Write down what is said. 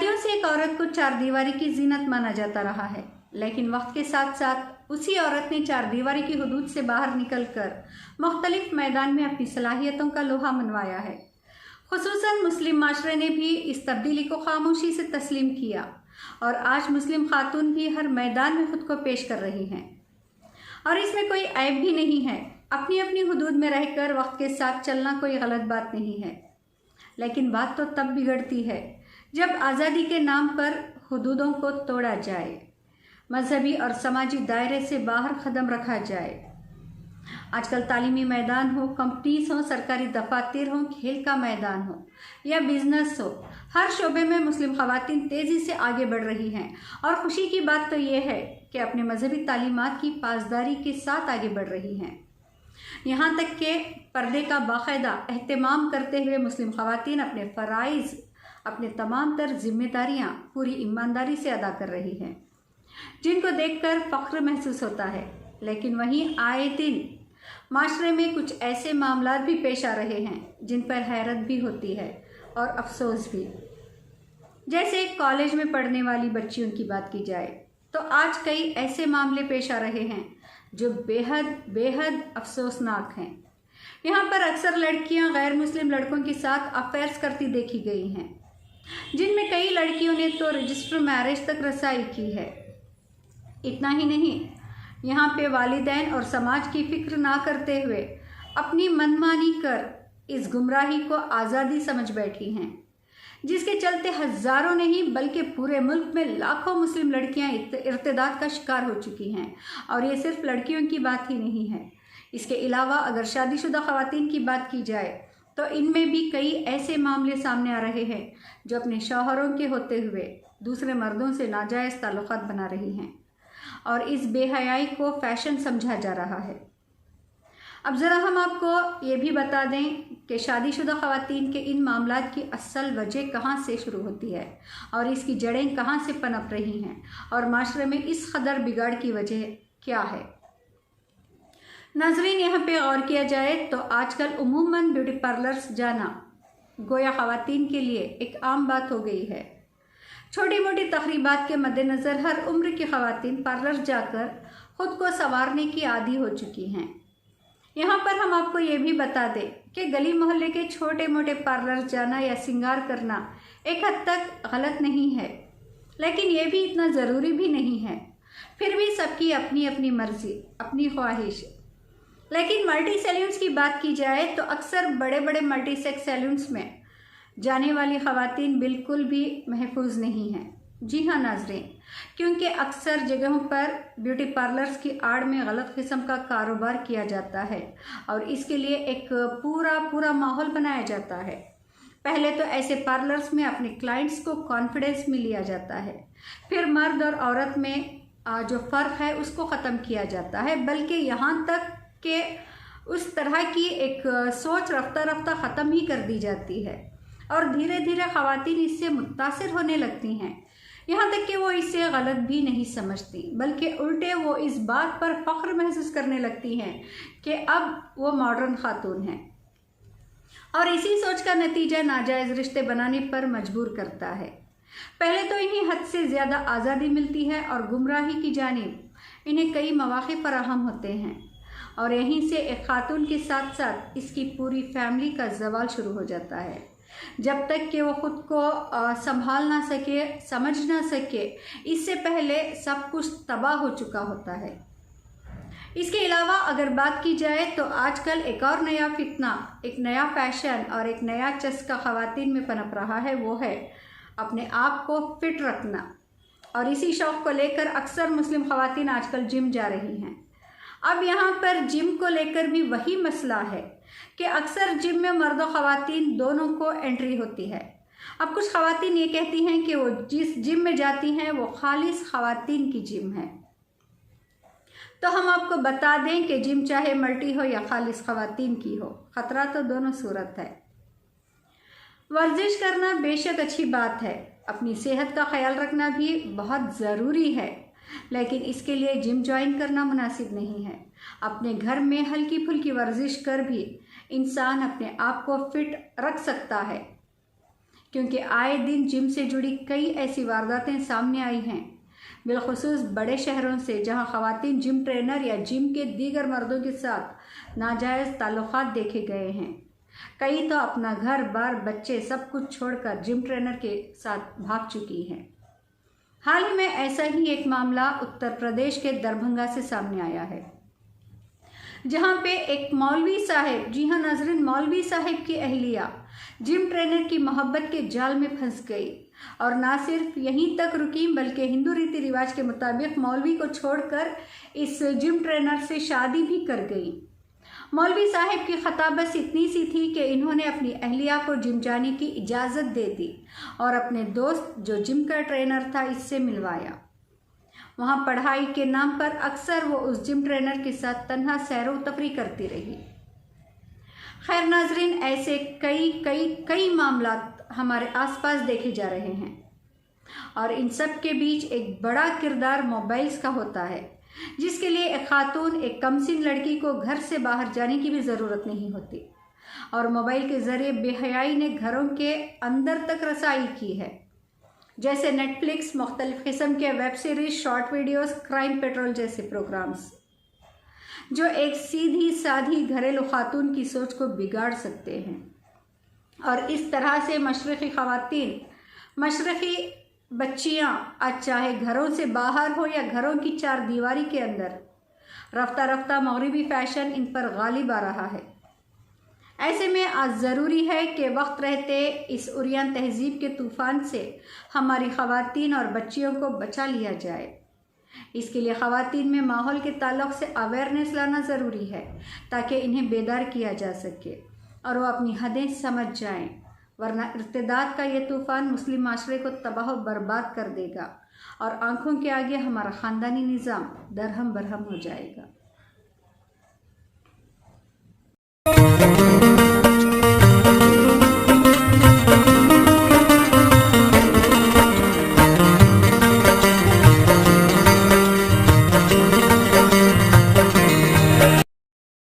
सदियों से एक औरत को चारदीवारी की जीनत माना जाता रहा है, लेकिन वक्त के साथ साथ उसी औरत ने चारदीवारी की हुदूद से बाहर निकलकर मुख्तलिफ मैदान में अपनी सलाहियतों का लोहा मनवाया है। खुसूसन मुस्लिम माशरे ने भी इस तब्दीली को खामोशी से तस्लीम किया और आज मुस्लिम खातून भी हर मैदान में खुद को पेश कर रही हैं और इसमें कोई ऐब भी नहीं है। अपनी अपनी हुदूद में रहकर वक्त के साथ चलना कोई गलत बात नहीं है, लेकिन बात तो तब बिगड़ती है जब आज़ादी के नाम पर हुदूदों को तोड़ा जाए, मजहबी और समाजी दायरे से बाहर कदम रखा जाए। आजकल तालीमी मैदान हो, कंपनीज हो, सरकारी दफातर हो, खेल का मैदान हो या बिजनेस हो, हर शोबे में मुस्लिम खवातीन तेज़ी से आगे बढ़ रही हैं और खुशी की बात तो ये है कि अपने मजहबी तालीमात की पासदारी के साथ आगे बढ़ रही हैं। यहाँ तक कि पर्दे का बाकायदा एहतमाम करते हुए मुस्लिम खवातीन अपने फ़राइज़, अपने तमाम तर जिम्मेदारियाँ पूरी ईमानदारी से अदा कर रही हैं, जिनको देखकर फ़ख्र महसूस होता है। लेकिन वहीं आए दिन माशरे में कुछ ऐसे मामलात भी पेश आ रहे हैं जिन पर हैरत भी होती है और अफसोस भी। जैसे कॉलेज में पढ़ने वाली बच्चियों की बात की जाए तो आज कई ऐसे मामले पेश आ रहे हैं जो बेहद बेहद अफसोसनाक हैं। यहाँ पर अक्सर लड़कियाँ गैर मुस्लिम लड़कों के साथ अफेयर्स करती देखी गई हैं, जिनमें कई लड़कियों ने तो रजिस्टर मैरिज तक रसाई की है। इतना ही नहीं, यहाँ पे वालिदैन और समाज की फिक्र ना करते हुए अपनी मनमानी कर इस गुमराही को आज़ादी समझ बैठी हैं, जिसके चलते हज़ारों नहीं बल्कि पूरे मुल्क में लाखों मुस्लिम लड़कियाँ इर्तिदाद का शिकार हो चुकी हैं। और ये सिर्फ लड़कियों की बात ही नहीं है, इसके अलावा अगर शादीशुदा ख़वातीन की बात की जाए तो इनमें भी कई ऐसे मामले सामने आ रहे हैं जो अपने शौहरों के होते हुए दूसरे मर्दों से नाजायज़ ताल्लुकात बना रही हैं और इस बेहयाई को फ़ैशन समझा जा रहा है। अब ज़रा हम आपको ये भी बता दें कि शादीशुदा ख़वातीन के इन मामलात की असल वजह कहाँ से शुरू होती है और इसकी जड़ें कहाँ से पनप रही हैं और माशरे में इस कदर बिगाड़ की वजह क्या है। नाज़रीन, यहाँ पे गौर किया जाए तो आजकल उमूमन ब्यूटी पार्लर्स जाना गोया ख़वातीन के लिए एक आम बात हो गई है। छोटी मोटी तकरीबात के मद्देनज़र हर उम्र की ख़वातीन पार्लर जाकर ख़ुद को संवारने की आदी हो चुकी हैं। यहाँ पर हम आपको ये भी बता दें कि गली मोहल्ले के छोटे मोटे पार्लर जाना या सिंगार करना एक हद तक गलत नहीं है, लेकिन ये भी इतना ज़रूरी भी नहीं है। फिर भी सबकी अपनी अपनी मर्ज़ी, अपनी ख्वाहिश। लेकिन मल्टी सैलून्स की बात की जाए तो अक्सर बड़े बड़े मल्टी सेक्स सैलून्स में जाने वाली ख़वातीन बिल्कुल भी महफूज नहीं हैं। जी हाँ नाज़रीन, क्योंकि अक्सर जगहों पर ब्यूटी पार्लर्स की आड़ में गलत किस्म का कारोबार किया जाता है और इसके लिए एक पूरा माहौल बनाया जाता है। पहले तो ऐसे पार्लर्स में अपने क्लाइंट्स को कॉन्फिडेंस में लिया जाता है, फिर मर्द और औरत में जो फ़र्क है उसको ख़त्म किया जाता है, बल्कि यहाँ तक कि उस तरह की एक सोच रफ्ता रफ्ता ख़त्म ही कर दी जाती है और धीरे धीरे ख़वातीन इससे मुतासिर होने लगती हैं। यहाँ तक कि वो इसे गलत भी नहीं समझती, बल्कि उल्टे वो इस बात पर फ़ख्र महसूस करने लगती हैं कि अब वो मॉडर्न खातून हैं और इसी सोच का नतीजा नाजायज़ रिश्ते बनाने पर मजबूर करता है। पहले तो इन्हें हद से ज़्यादा आज़ादी मिलती है और गुमराही की जानिब इन्हें कई मौक़े फराहम होते हैं और यहीं से एक खातून के साथ साथ इसकी पूरी फैमिली का ज़वाल शुरू हो जाता है, जब तक कि वो ख़ुद को संभाल ना सके, समझ ना सके। इससे पहले सब कुछ तबाह हो चुका होता है। इसके अलावा अगर बात की जाए तो आजकल एक और नया फितना, एक नया फैशन और एक नया चस्का ख़वातीन में पनप रहा है, वो है अपने आप को फिट रखना। और इसी शौक़ को लेकर अक्सर मुस्लिम ख़वातीन आजकल जिम जा रही हैं। अब यहाँ पर जिम को लेकर भी वही मसला है कि अक्सर जिम में मर्द और ख़वातीन दोनों को एंट्री होती है। अब कुछ ख़वातीन ये कहती हैं कि वो जिस जिम में जाती हैं वो खालिस ख़वातीन की जिम है। तो हम आपको बता दें कि जिम चाहे मल्टी हो या खालिस ख़वातीन की हो, ख़तरा तो दोनों सूरत है। वर्जिश करना बेशक अच्छी बात है, अपनी सेहत का ख्याल रखना भी बहुत ज़रूरी है, लेकिन इसके लिए जिम ज्वाइन करना मुनासिब नहीं है। अपने घर में हल्की फुल्की वर्जिश कर भी इंसान अपने आप को फिट रख सकता है, क्योंकि आए दिन जिम से जुड़ी कई ऐसी वारदातें सामने आई हैं, बिलखुसूस बड़े शहरों से, जहां ख़वातीन जिम ट्रेनर या जिम के दीगर मर्दों के साथ नाजायज़ ताल्लुकात देखे गए हैं। कई तो अपना घर बार बच्चे सब कुछ छोड़कर जिम ट्रेनर के साथ भाग चुकी हैं। हाल ही में ऐसा ही एक मामला उत्तर प्रदेश के दरभंगा से सामने आया है, जहां पे एक मौलवी साहिब, जी हाँ नाज़रीन, मौलवी साहिब की अहलिया जिम ट्रेनर की मोहब्बत के जाल में फंस गई और ना सिर्फ यहीं तक रुकी बल्कि हिंदू रीति रिवाज के मुताबिक मौलवी को छोड़कर इस जिम ट्रेनर से शादी भी कर गई। मौलवी साहिब की खता बस इतनी सी थी कि इन्होंने अपनी अहलिया को जिम जाने की इजाज़त दे दी और अपने दोस्त जो जिम का ट्रेनर था इससे मिलवाया। वहाँ पढ़ाई के नाम पर अक्सर वो उस जिम ट्रेनर के साथ तन्हा सैरो तफरी करती रही। खैर नाजरीन, ऐसे कई कई कई मामला हमारे आसपास देखे जा रहे हैं और इन सब के बीच एक बड़ा किरदार मोबाइल्स का होता है, जिसके लिए एक खातून, एक कमसिन लड़की को घर से बाहर जाने की भी ज़रूरत नहीं होती और मोबाइल के ज़रिए बेहयाई ने घरों के अंदर तक रसाई की है, जैसे नेटफ्लिक्स, मुख्तलिफ किस्म के web series, short videos, crime petrol जैसे प्रोग्राम्स, जो एक सीधी साधी घरेलू खातून की सोच को बिगाड़ सकते हैं और इस तरह से मशरक़ी ख़वातीन, मशरक़ी बच्चियाँ, आज चाहे घरों से बाहर हो या घरों की चार दीवारी के अंदर, रफ्ता रफ्ता मगरिबी फ़ैशन इन पर गालिब आ रहा है। ऐसे में आज ज़रूरी है कि वक्त रहते इस उरियान तहजीब के तूफ़ान से हमारी ख़वातीन और बच्चियों को बचा लिया जाए। इसके लिए ख़वातीन में माहौल के ताल्लुक़ से अवेयरनेस लाना ज़रूरी है ताकि इन्हें बेदार किया जा सके और वो अपनी हदें समझ जाएं, वरना इर्तिदाद का ये तूफ़ान मुस्लिम माशरे को तबाह व बर्बाद कर देगा और आँखों के आगे हमारा ख़ानदानी निज़ाम दरहम बरहम हो जाएगा।